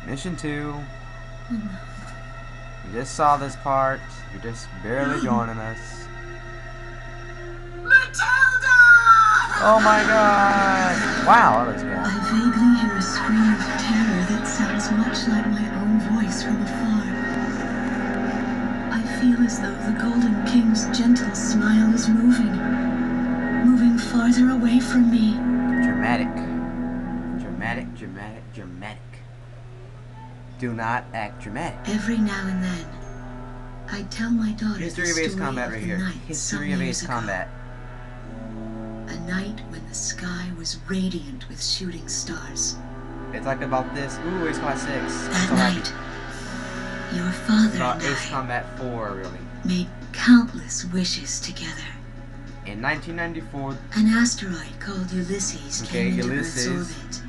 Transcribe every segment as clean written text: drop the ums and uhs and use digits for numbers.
Mission 2. You just saw this part. You're just barely joining us. Matilda! Oh my god! Wow, that looks good. I vaguely hear a scream of terror that sounds much like my own voice from afar. I feel as though the Golden King's gentle smile is moving farther away from me. Dramatic. Dramatic, dramatic, dramatic. Do not act dramatic. Every now and then, I tell my daughter History the of Ace story Combat of right the here. night History some of years Ace ago. Combat. A night when the sky was radiant with shooting stars. They talked about this. Ooh, Ace Combat 6. That So happy. night, your father About and Ace I Combat 4, really. made countless wishes together. In 1994, An asteroid called Ulysses came into Earth's orbit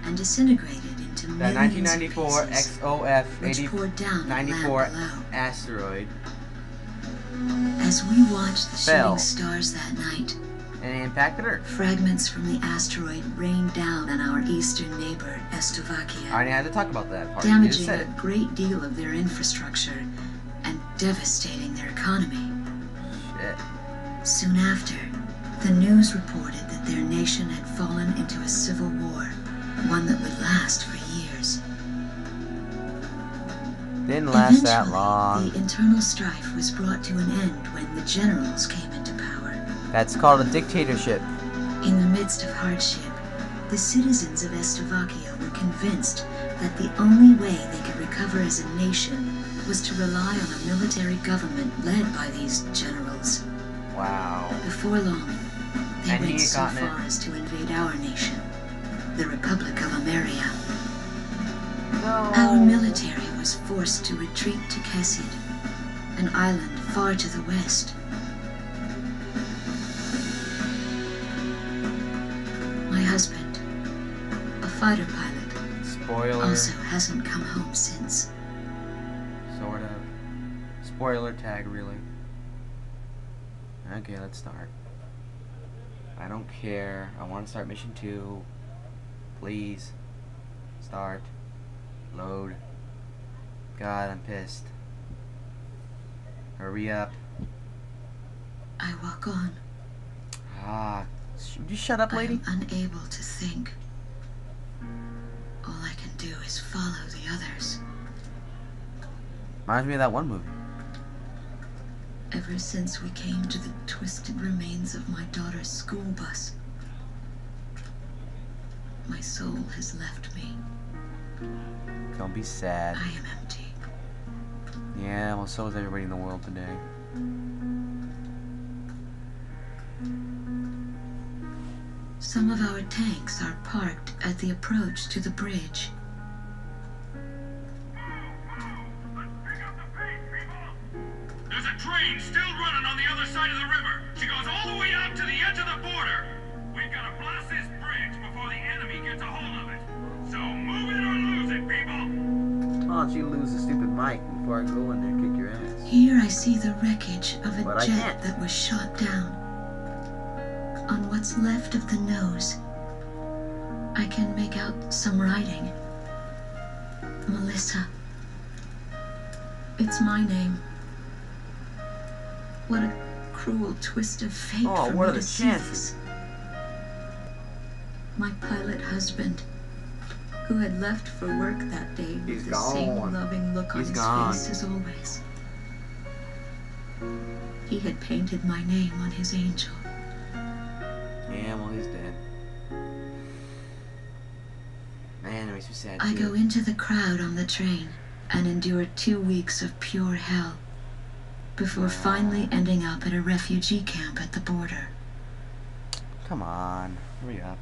and disintegrated into the millions of 1994 pieces, XOF which poured down on land 94 below. asteroid As we watched the fell. shooting stars that night, and it impacted Earth. fragments from the asteroid rained down on our eastern neighbor, I Estovakia, already had to talk about that part. You just damaging said a it. great deal of their infrastructure and devastating their economy. Shit. Soon after, the news reported that their nation had fallen into a civil war, one that would last for years. Didn't last that Eventually, long. the internal strife was brought to an end when the generals came into power. That's called a dictatorship. In the midst of hardship, the citizens of Estovakia were convinced that the only way they could recover as a nation was to rely on a military government led by these generals. Wow. Before long, they And he went so gotten it. far as to invade our nation, the Republic of Ameria. No. Our military was forced to retreat to Kesid, an island far to the west. My husband, a fighter pilot, Spoiler. also hasn't come home since. Sort of. Spoiler tag, really. Okay, let's start. I don't care. I want to start mission 2. Please. Start. Load. God, I'm pissed. Hurry up. I walk on. Ah, would you shut up, I lady? am unable to think. All I can do is follow the others. Reminds me of that one movie. Ever since we came to the twisted remains of my daughter's school bus, my soul has left me. Don't be sad. I am empty. Yeah, well, so is everybody in the world today. Some of our tanks are parked at the approach to the bridge. There's a train still running on the other side of the river. She goes all the way out to the edge of the border. We've got to blast this bridge before the enemy gets a hold of it. So move it or lose it, people. Why don't you lose the stupid mic before I go in there and kick your ass? Here I see the wreckage of a But I jet can't. that was shot down. On what's left of the nose, I can make out some writing. Melissa. It's my name. What a cruel twist of fate Oh, for what me are the to see chances? this. My pilot husband, who had left for work that day with He's the same gone. loving look on He's his gone. face as always. He had painted my name on his angel. Yeah, well, he's dead. Man, it makes me sad, I too. go into the crowd on the train and endure 2 weeks of pure hell before finally ending up at a refugee camp at the border. Come on, hurry up.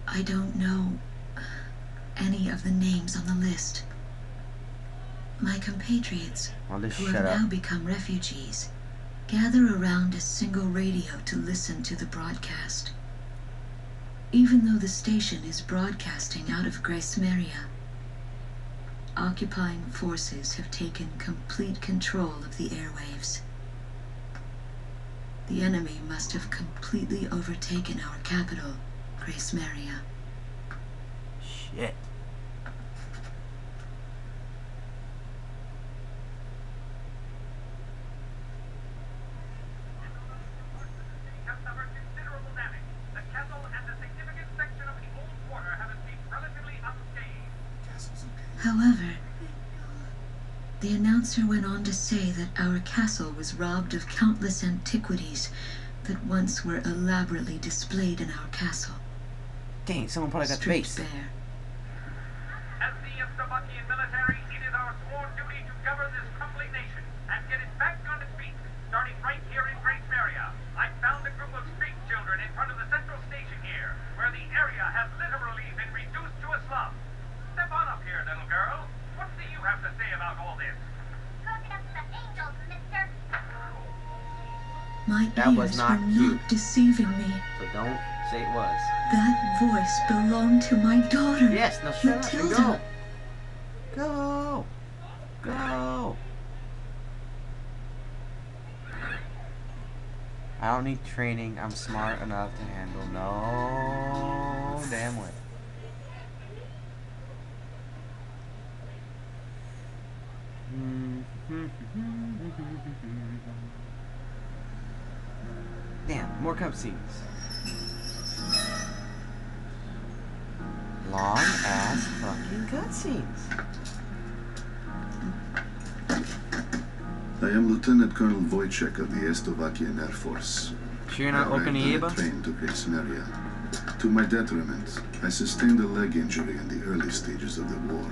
I don't know any of the names on the list. My compatriots, I'll just who shut have up. now become refugees, gather around a single radio to listen to the broadcast. Even though the station is broadcasting out of Grace Maria, occupying forces have taken complete control of the airwaves. The enemy must have completely overtaken our capital, Grace Maria. Shit. The announcer went on to say that our castle was robbed of countless antiquities that once were elaborately displayed in our castle. Dang, someone probably got Stripped space. bare. As the Slovakian military, it is our sworn duty to govern this crumbling nation and get it back on its feet, starting right here in Great Maria. I found a group of street children in front of the central station here, where the area has literally been reduced to a slum. Step on up here, little girl. What do you have to say about all this? Cooking up the angels, mister. My That was ears not were cute. not deceiving me. So don't say it was. That voice belonged to my daughter. Yes, now shut up and Matilda. go. Go. Go. I don't need training. I'm smart enough to handle no damn way. Damn, more cutscenes. Long ass fucking cutscenes. I am Lieutenant Colonel Wojciech of the Slovakian Air Force. Sure you're I not arrived opening on a Eva? train to Great Maria. To my detriment, I sustained a leg injury in the early stages of the war,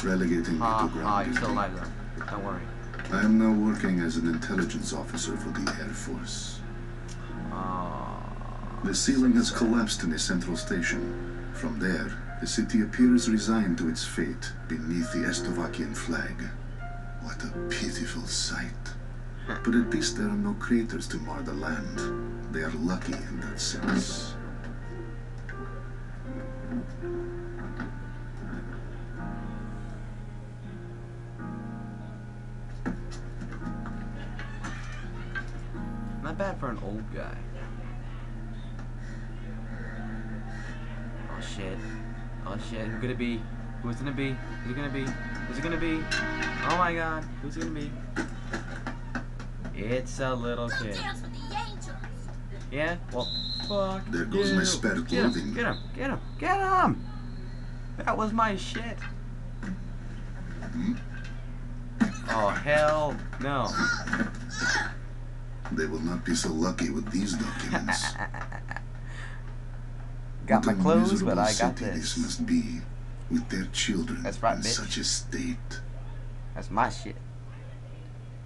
relegating me to ground you're still duty. alive though. Don't worry. I am now working as an intelligence officer for the Air Force. The ceiling has collapsed in the central station. From there, the city appears resigned to its fate beneath the Slovakian flag. What a pitiful sight. But at least there are no craters to mar the land. They are lucky in that sense. Not bad for an old guy. Oh shit. Oh shit. Who could it be? Who's it gonna be? Who's it gonna be? Who's it gonna be? Oh my god. Who's it gonna be? It's a little kid. Dance with the angels. Yeah? Well, fuck. There goes you. my spare Get him, clothing. get him, get him, get him! That was my shit. Oh, hell no. They will not be so lucky with these documents. Got my What a clothes, but miserable I got city this. must be, with their children That's right, in bitch. such a state. That's my shit.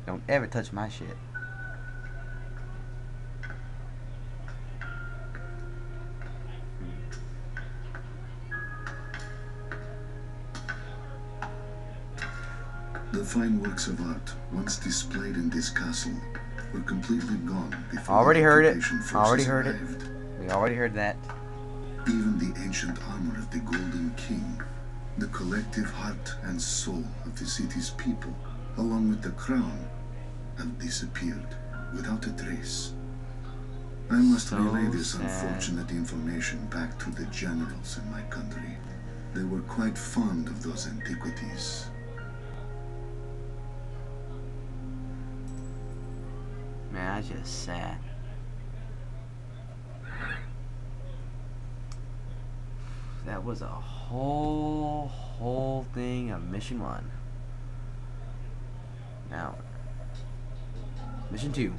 Don't ever touch my shit. The fine works of art, once displayed in this castle, were completely gone before Already the heard it. occupation forces Already heard it. arrived. We already heard that. Even the ancient armor of the Golden King, the collective heart and soul of the city's people, along with the crown, have disappeared without a trace. I must So relay this sad. unfortunate information back to the generals in my country. They were quite fond of those antiquities. Man, that's just sad. That was a whole thing of mission 1. Now, mission 2.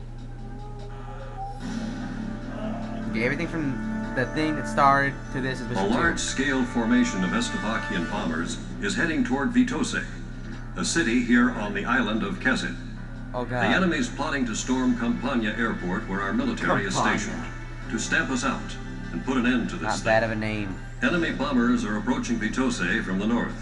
Okay, everything from the thing that started to this is A mission 2. large-scale formation of Slovakian bombers is heading toward Vitose, a city here on the island of Kesin. Oh The god. enemy is plotting to storm Campania Airport, where our military is Campania. stationed, to stamp us out and put an end to this Not bad thing. of a name. Enemy bombers are approaching Vitose from the north.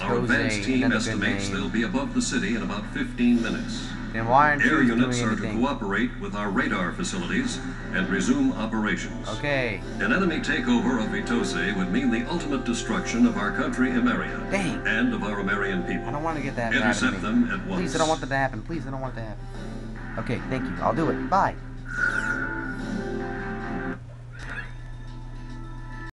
Our advanced Vitose, team another good estimates they'll name. be above the city in about 15 minutes. Then why aren't Air you units doing are to anything? cooperate with our radar facilities and resume operations. Okay. An enemy takeover of Vitose would mean the ultimate destruction of our country, Ameria, Dang. and of our Amerian I people. don't want to get that to happen to Intercept me. them at once. Please, I don't want that to happen. Please, I don't want that to happen. Okay, thank you. I'll do it. Bye.